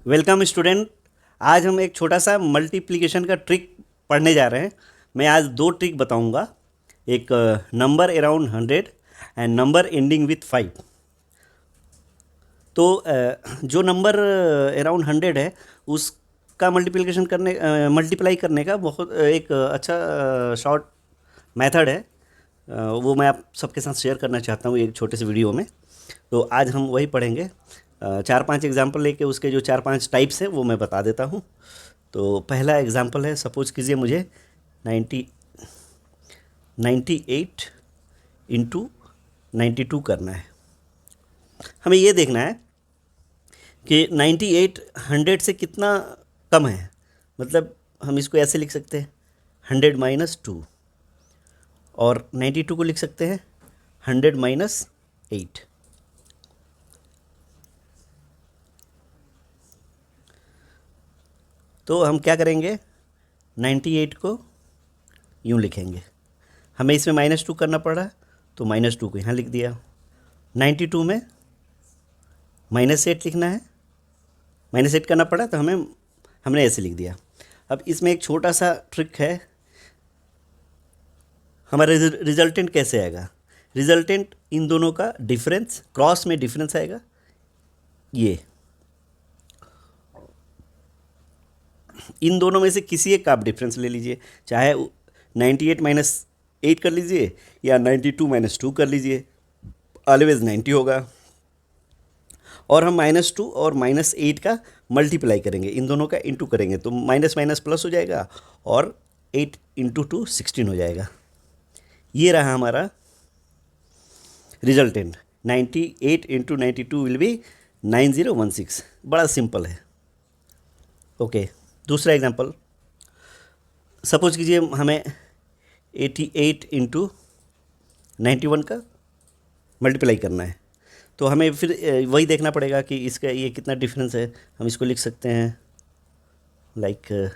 Welcome student. आज हम एक छोटा सा मल्टीप्लिकेशन का ट्रिक पढ़ने जा रहे हैं। मैं आज दो ट्रिक बताऊंगा, एक number around 100 and number ending with 5। तो जो नंबर अराउंड 100 है उसका मल्टीप्लाई करने का बहुत एक अच्छा शॉर्ट मेथड है। वो मैं आप सबके साथ शेयर करना चाहता हूँ एक छोटे से वीडियो में। तो आज हम वही पढ़ेंगे। चार पांच एग्जाम्पल लेके उसके जो चार पांच टाइप्स हैं वो मैं बता देता हूँ। तो पहला एग्जाम्पल है, सपोज कीजिए मुझे 98 इंटू 92 करना है। हमें ये देखना है कि 98 100 से कितना कम है। मतलब हम इसको ऐसे लिख सकते हैं 100 माइनस 2, और 92 को लिख सकते हैं 100 माइनस 8। तो हम क्या करेंगे, 98 को यूँ लिखेंगे। हमें इसमें -2 करना पड़ा तो -2 को यहाँ लिख दिया। 92 में -8 लिखना है, -8 करना पड़ा तो हमने ऐसे लिख दिया। अब इसमें एक छोटा सा ट्रिक है, हमारा रिजल्टेंट कैसे आएगा। रिजल्टेंट इन दोनों का डिफरेंस, क्रॉस में डिफरेंस आएगा। ये इन दोनों में से किसी एक का आप डिफरेंस ले लीजिए, चाहे 98 माइनस 8 कर लीजिए या 92 माइनस 2 कर लीजिए, ऑलवेज 90 होगा। और हम -2 और -8 का मल्टीप्लाई करेंगे, इन दोनों का इंटू करेंगे तो माइनस माइनस प्लस हो जाएगा और 8 इंटू 2 16 हो जाएगा। ये रहा हमारा रिजल्टेंट। 98 into 92 will be 9016। बड़ा सिंपल है। ओके, दूसरा एग्जांपल, सपोज कीजिए हमें 88 इंटू 91 का मल्टीप्लाई करना है। तो हमें फिर वही देखना पड़ेगा कि इसका ये कितना डिफरेंस है। हम इसको लिख सकते हैं like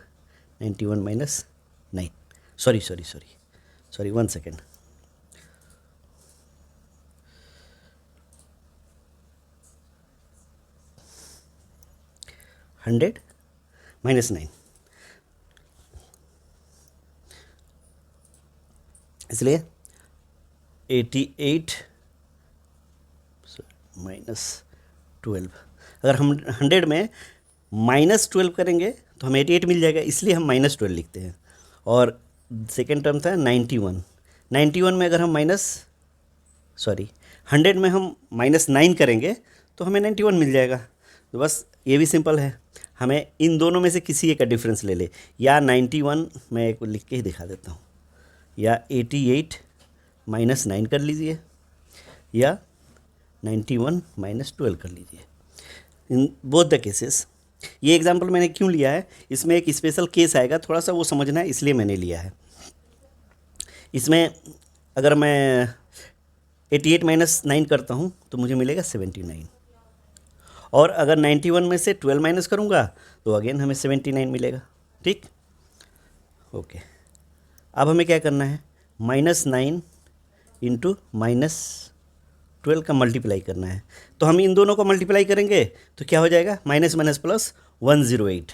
91 minus 9, sorry 1 second. Hundred minus 9, इसलिए 88 -12। अगर हम 100 में -12 करेंगे तो हमें 88 मिल जाएगा, इसलिए हम -12 लिखते हैं। और सेकेंड टर्म था 91। 91 में अगर हम 100 में हम -9 करेंगे तो हमें 91 मिल जाएगा। तो बस ये भी सिंपल है, हमें इन दोनों में से किसी एक का डिफरेंस ले ले। या 91 मैं एक लिख के ही दिखा देता हूँ, या 88 माइनस 9 कर लीजिए, या 91 -12 कर लीजिए। In both the cases. ये एग्जांपल मैंने क्यों लिया है, इसमें एक स्पेशल केस आएगा, थोड़ा सा वो समझना है, इसलिए मैंने लिया है। इसमें अगर मैं 88 माइनस 9 करता हूँ तो मुझे मिलेगा 79, और अगर 91 में से 12 माइनस करूँगा तो अगेन हमें 79 मिलेगा। ठीक, ओके। अब हमें क्या करना है, -9 इंटू -12 का मल्टीप्लाई करना है। तो हम इन दोनों को मल्टीप्लाई करेंगे तो क्या हो जाएगा, माइनस माइनस प्लस 108।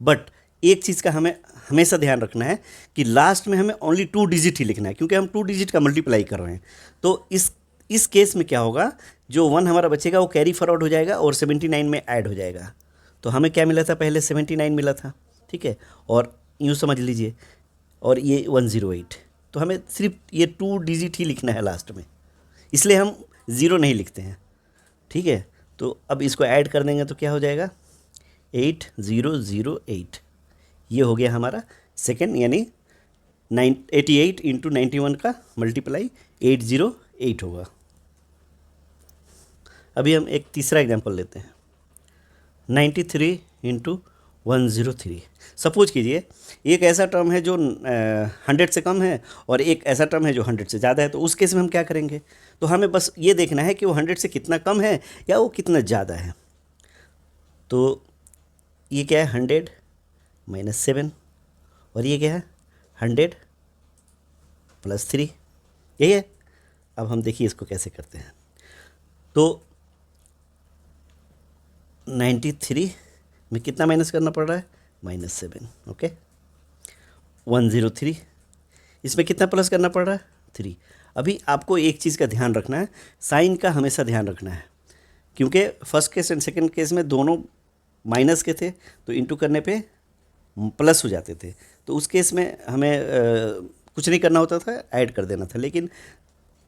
बट एक चीज़ का हमें हमेशा ध्यान रखना है कि लास्ट में हमें ओनली 2 डिजिट ही लिखना है, क्योंकि हम 2 डिजिट का मल्टीप्लाई कर रहे हैं। तो इस केस में क्या होगा, जो 1 हमारा बचेगा वो कैरी फॉरवर्ड हो जाएगा और 79 में ऐड हो जाएगा। तो हमें क्या मिला था, पहले 79 मिला था, ठीक है, और यूँ समझ लीजिए, और ये 108। तो हमें सिर्फ ये 2 डिजिट ही लिखना है लास्ट में, इसलिए हम ज़ीरो नहीं लिखते हैं। ठीक है, तो अब इसको ऐड कर देंगे तो क्या हो जाएगा, 8008। ये हो गया हमारा सेकेंड, यानी 88 इंटू 91 का मल्टीप्लाई 808 होगा। अभी हम एक तीसरा एग्जांपल लेते हैं, 93 इंटू 103। सपोज कीजिए एक ऐसा टर्म है जो 100 से कम है और एक ऐसा टर्म है जो 100 से ज़्यादा है। तो उस केस में हम क्या करेंगे, तो हमें बस ये देखना है कि वो 100 से कितना कम है या वो कितना ज़्यादा है। तो ये क्या है, 100 माइनस 7, और ये क्या है, 100 प्लस 3, यही है। अब हम देखिए इसको कैसे करते हैं। तो 93 में कितना माइनस करना पड़ रहा है, -7। ओके, 103, इसमें कितना प्लस करना पड़ रहा है, 3। अभी आपको एक चीज़ का ध्यान रखना है, साइन का हमेशा ध्यान रखना है, क्योंकि first case and second case में दोनों माइनस के थे, तो इंटू करने पे प्लस हो जाते थे। तो उस केस में हमें कुछ नहीं करना होता था, ऐड कर देना था। लेकिन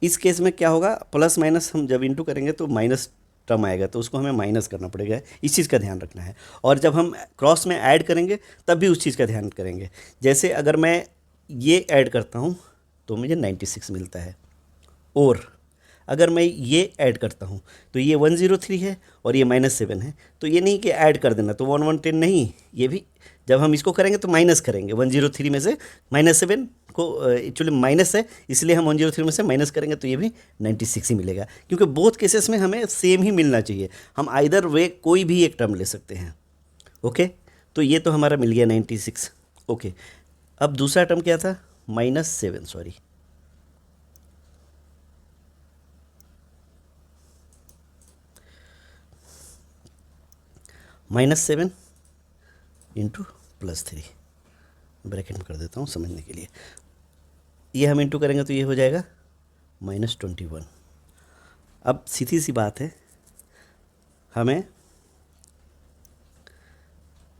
इस केस में क्या होगा, प्लस माइनस हम जब इंटू करेंगे तो माइनस टर्म आएगा, तो उसको हमें माइनस करना पड़ेगा। इस चीज़ का ध्यान रखना है। और जब हम क्रॉस में ऐड करेंगे तब भी उस चीज़ का ध्यान करेंगे। जैसे अगर मैं ये ऐड करता हूँ तो मुझे 96 मिलता है, और अगर मैं ये ऐड करता हूँ तो ये 103 है और ये -7 है। तो ये नहीं कि ऐड कर देना तो 110 नहीं, ये भी जब हम इसको करेंगे तो माइनस करेंगे। 103 में से -7 को एक्चुअली माइनस है, इसलिए हम 103 में से माइनस करेंगे तो ये भी 96 ही मिलेगा। क्योंकि बोथ केसेस में हमें सेम ही मिलना चाहिए, हम आइदर वे कोई भी एक टर्म ले सकते हैं। ओके, तो ये तो हमारा मिल गया 96। ओके, अब दूसरा टर्म क्या था, -7, सॉरी, -7 इंटू +3, ब्रैकेट में कर देता हूँ समझने के लिए। ये हम इंटू करेंगे तो ये हो जाएगा -21। अब सीधी सी बात है, हमें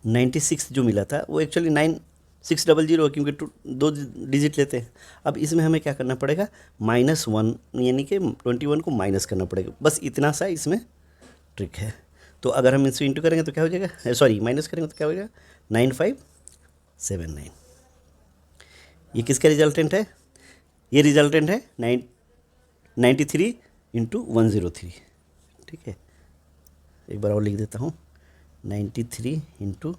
96 जो मिला था वो एक्चुअली 9600 है, क्योंकि दो डिजिट लेते हैं। अब इसमें हमें क्या करना पड़ेगा, -1 यानी कि 21 को माइनस करना पड़ेगा। बस इतना सा इसमें ट्रिक है। तो अगर हम इसको इंटू करेंगे तो क्या हो जाएगा, सॉरी माइनस करेंगे तो क्या हो जाएगा, 9579। ये किसका रिजल्टेंट है, ये रिजल्टेंट है 93 इंटू 103। ठीक है, एक बार और लिख देता हूँ, 93 इंटू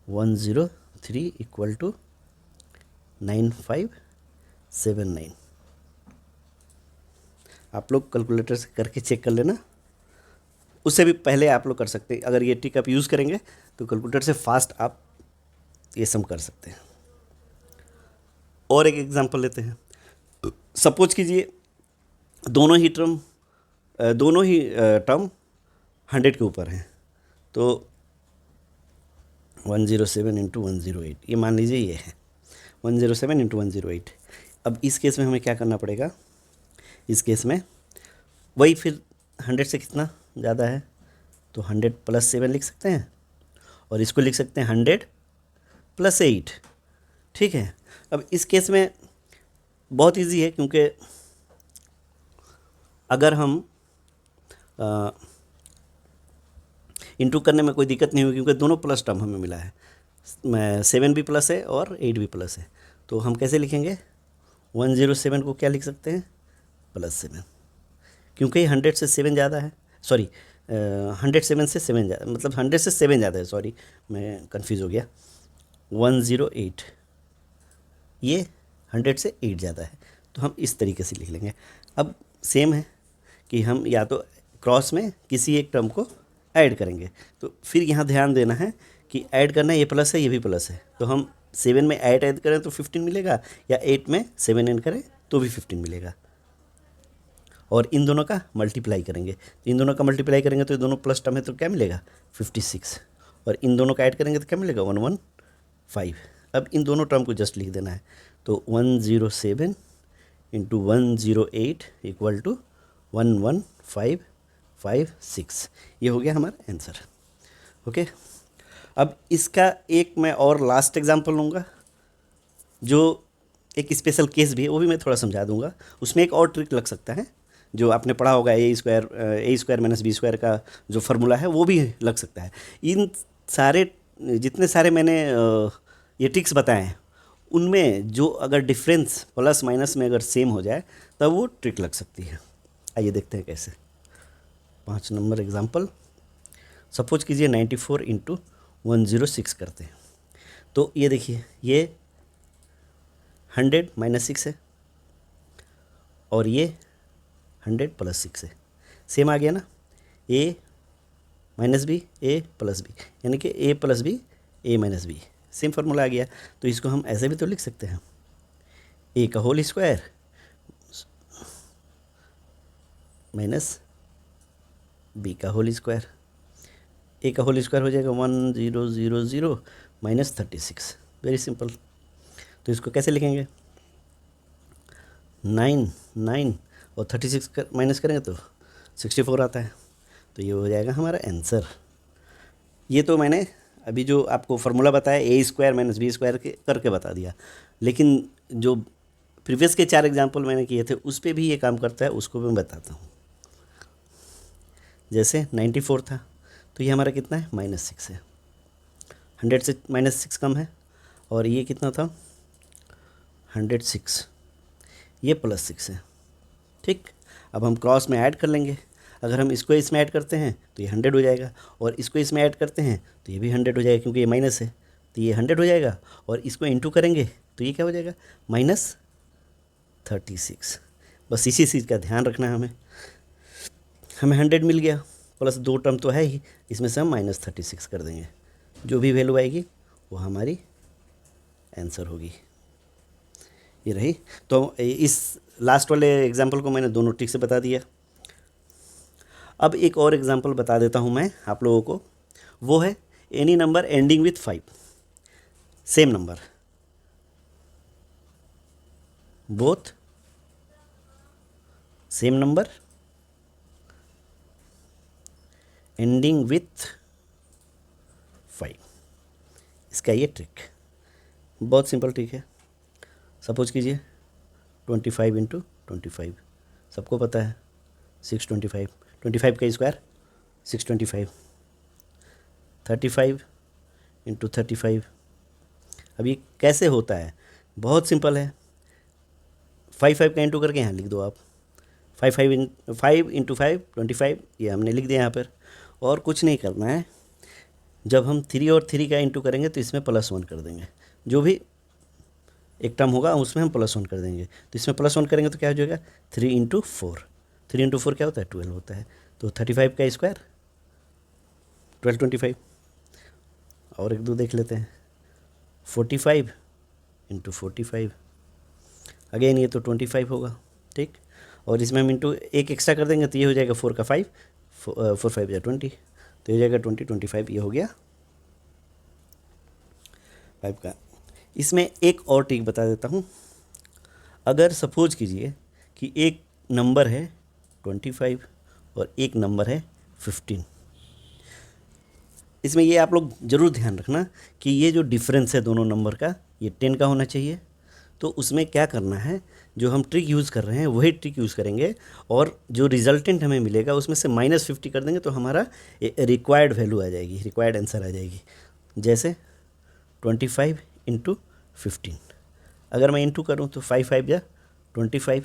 103 इक्वल टू 9579। आप लोग कैलकुलेटर से करके चेक कर लेना, उससे भी पहले आप लोग कर सकते हैं। अगर ये ट्रिक आप यूज़ करेंगे तो कैलकुलेटर से फास्ट आप ये सम कर सकते हैं। और एक एग्जांपल लेते हैं। सपोज कीजिए दोनों ही टर्म 100 के ऊपर हैं, तो 107 इंटू 108, ये मान लीजिए ये है 107 इंटू 108। अब इस केस में हमें क्या करना पड़ेगा, इस केस में वही फिर 100 से कितना ज़्यादा है तो 100 + 7 लिख सकते हैं, और इसको लिख सकते हैं 100 + 8। ठीक है, अब इस केस में बहुत इजी है, क्योंकि अगर हम इंटू करने में कोई दिक्कत नहीं होगी, क्योंकि दोनों प्लस टर्म हमें मिला है, 7 भी प्लस है और 8 भी प्लस है। तो हम कैसे लिखेंगे, 107 को क्या लिख सकते हैं, +7, क्योंकि 100 से 7 ज़्यादा है, सॉरी 107 से 7 ज़्यादा, मतलब 100 से 7 ज़्यादा है, सॉरी मैं कंफ्यूज हो गया। 108, ये 100 से 8 ज़्यादा है, तो हम इस तरीके से लिख लेंगे। अब सेम है कि हम या तो क्रॉस में किसी एक टर्म को ऐड करेंगे, तो फिर यहाँ ध्यान देना है कि ऐड करना है, ये प्लस है ये भी प्लस है, तो हम 7 में 8 ऐड करें तो 15 मिलेगा, या 8 में 7 ऐड करें तो भी 15 मिलेगा। और इन दोनों का मल्टीप्लाई करेंगे, इन दोनों का मल्टीप्लाई करेंगे तो ये दोनों प्लस टर्म है तो क्या मिलेगा, 56, और इन दोनों का ऐड करेंगे तो क्या मिलेगा, 115। अब इन दोनों टर्म को जस्ट लिख देना है, तो 107 इंटू 108 इक्वल टू 11556, ये हो गया हमारा आंसर। ओके, अब इसका एक मैं और लास्ट एग्जांपल लूँगा, जो एक स्पेशल केस भी है, वो भी मैं थोड़ा समझा दूंगा। उसमें एक और ट्रिक लग सकता है, जो आपने पढ़ा होगा, ए स्क्वायर -b² का जो फार्मूला है वो भी लग सकता है। इन सारे जितने सारे मैंने ये ट्रिक्स बताए हैं, उनमें जो अगर डिफरेंस प्लस माइनस में अगर सेम हो जाए तब वो ट्रिक लग सकती है। आइए देखते हैं कैसे। 5 नंबर एग्जांपल, सपोज कीजिए 94 इंटू 106 करते हैं, तो ये देखिए ये 100 - 6 है, और ये 100 + 6 है, सेम आ गया ना, a - b a + b, यानी कि a + b a - b, same formula आ गया। तो इसको हम ऐसे भी तो लिख सकते हैं, a का होल स्क्वायर - b का होल स्क्वायर, ए का होल स्क्वायर हो जाएगा 1000 माइनस 36, वेरी सिंपल। तो इसको कैसे लिखेंगे, 9 और 36 माइनस करेंगे तो 64 आता है। तो ये हो जाएगा हमारा आंसर। ये तो मैंने अभी जो आपको फार्मूला बताया ए स्क्वायर माइनस बी स्क्वायर के करके बता दिया, लेकिन जो प्रीवियस के 4 एग्जाम्पल मैंने किए थे उस पर भी ये काम करता है, उसको भी मैं बताता हूँ। जैसे 94 था तो ये हमारा कितना है, -6 है। 100 से -6 कम है। और ये कितना था, 106, ये +6 है। ठीक, अब हम क्रॉस में ऐड कर लेंगे। अगर हम इसको इसमें ऐड करते हैं तो ये 100 हो जाएगा, और इसको इसमें ऐड करते हैं तो ये भी 100 हो जाएगा, क्योंकि ये माइनस है तो ये 100 हो जाएगा। और इसको इंटू करेंगे तो ये क्या हो जाएगा, -36। बस इसी चीज़ का ध्यान रखना है हमें 100 मिल गया, प्लस 2 टर्म तो है ही, इसमें से हम -36 कर देंगे। जो भी वैल्यू आएगी वो हमारी आंसर होगी। ये रही। तो इस लास्ट वाले एग्जाम्पल को मैंने दोनों ट्रिक से बता दिया। अब एक और एग्जाम्पल बता देता हूँ मैं आप लोगों को, वो है any number ending with 5, same number, both same number ending with 5। इसका ये ट्रिक बहुत सिंपल ट्रिक है। सपोज कीजिए 25 × 25, सबको पता है 625, 25 का स्क्वायर 625, 35 × 35। अब ये कैसे होता है, बहुत सिंपल है। 5 का इंटू करके यहाँ लिख दो आप, 5 × 5 25, ये हमने लिख दिया यहाँ पर। और कुछ नहीं करना है, जब हम 3 और 3 का इंटू करेंगे तो इसमें +1 कर देंगे। जो भी एक टर्म होगा उसमें हम +1 कर देंगे, तो इसमें +1 करेंगे तो क्या हो जाएगा, 3 × 4। 3 × 4 क्या होता है, 12 होता है। तो 35 का स्क्वायर 1225। और एक दो देख लेते हैं, 45 × 45, अगेन ये तो 25 होगा। ठीक, और इसमें हम इंटू एक एक्स्ट्रा कर देंगे तो ये हो जाएगा 4 का 5, 4 5 या 20, तो ये हो जाएगा 20 25, ये हो गया 5 का। इसमें एक और ट्रिक बता देता हूँ। अगर सपोज कीजिए कि एक नंबर है 25 और एक नंबर है 15, इसमें ये आप लोग ज़रूर ध्यान रखना कि ये जो डिफरेंस है दोनों नंबर का, ये 10 का होना चाहिए। तो उसमें क्या करना है, जो हम ट्रिक यूज़ कर रहे हैं वही ट्रिक यूज़ करेंगे, और जो रिजल्टेंट हमें मिलेगा उसमें से -50 कर देंगे तो हमारा रिक्वायर्ड वैल्यू आ जाएगी, रिक्वायर्ड आंसर आ जाएगी। जैसे 25 × 15, अगर मैं इंटू करूँ तो 5 5 या 25,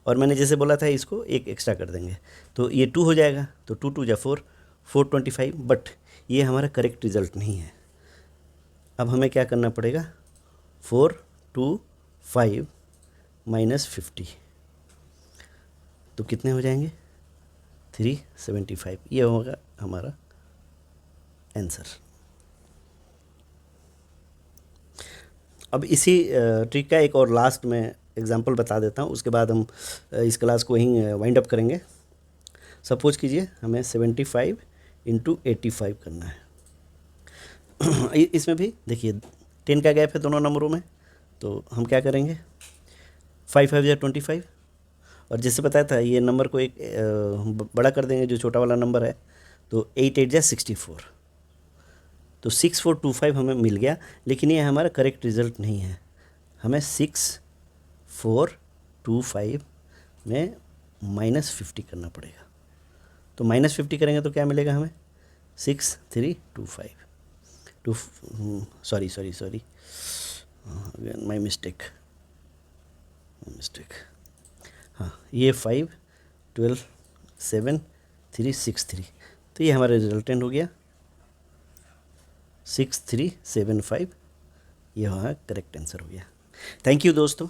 और मैंने जैसे बोला था इसको एक एक्स्ट्रा कर देंगे तो ये 2 हो जाएगा, तो 2 2 या 4 425। बट ये हमारा करेक्ट रिज़ल्ट नहीं है। अब हमें क्या करना पड़ेगा, 4 2 5 -50, तो कितने हो जाएंगे, 375। ये होगा हमारा आंसर। अब इसी ट्रिक का एक और लास्ट में एग्जांपल बता देता हूँ, उसके बाद हम इस क्लास को यहीं वाइंड अप करेंगे। सपोज कीजिए हमें 75 × 85 करना है। इसमें भी देखिए 10 का गैप है दोनों नंबरों में, तो हम क्या करेंगे, 5 5 या 25, और जैसे बताया था ये नंबर को एक बड़ा कर देंगे जो छोटा वाला नंबर है, तो 8 8 या 64, तो 6425 हमें मिल गया। लेकिन ये हमारा करेक्ट रिज़ल्ट नहीं है, हमें 6425 में -50 करना पड़ेगा। तो -50 करेंगे तो क्या मिलेगा हमें, 6325 सॉरी माई मिस्टेक। हाँ, ये 5 12 7 3 6 3, तो ये हमारा रिजल्टेंट हो गया 6375। ये हमारा करेक्ट आंसर हो गया। थैंक यू दोस्तों।